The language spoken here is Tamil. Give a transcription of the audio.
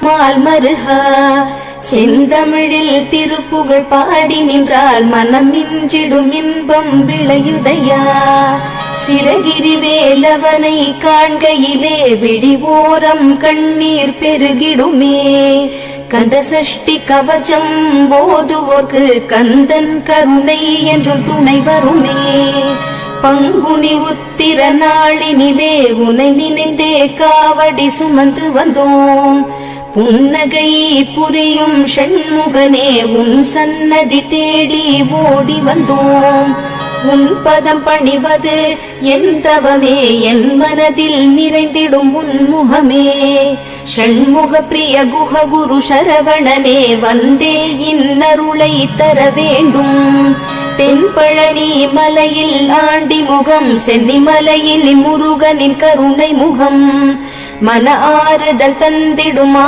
மால் மருகா செந்தமிழில் திருப்புகழ் பாடி நின்றால் மனம் மிஞ்சிடும் இன்பம் விளையுதையா. சிறகிரி வேலவனை காண்கையிலே விழிவோரம் கண்ணீர் பெருகிடுமே. கந்த சஷ்டி கவச்சம் போதுவோர்க்கு கந்தன் கருணை என்றும் துணை வருமே. பங்குனி உத்திர நாளினிலே உனை நினைந்தே காவடி சுமந்து வந்தோம். புன்னகை புரியும் ஷண்முகனே உன் சன்னதி தேடி ஓடி வந்தோம். உன் பதம் பணிவது என் தவமே, என் மனதில் நிறைந்திடும் உன் முகமே. ஷண்முக பிரிய குஹ குரு சரவணனே வந்தே இன்னருளை தர வேண்டும். தென்பழனி மலையில் ஆண்டி முகம், சென்னி மலையில் முருகனின் கருணை முகம், மன ஆறுதல் தந்திடுமா.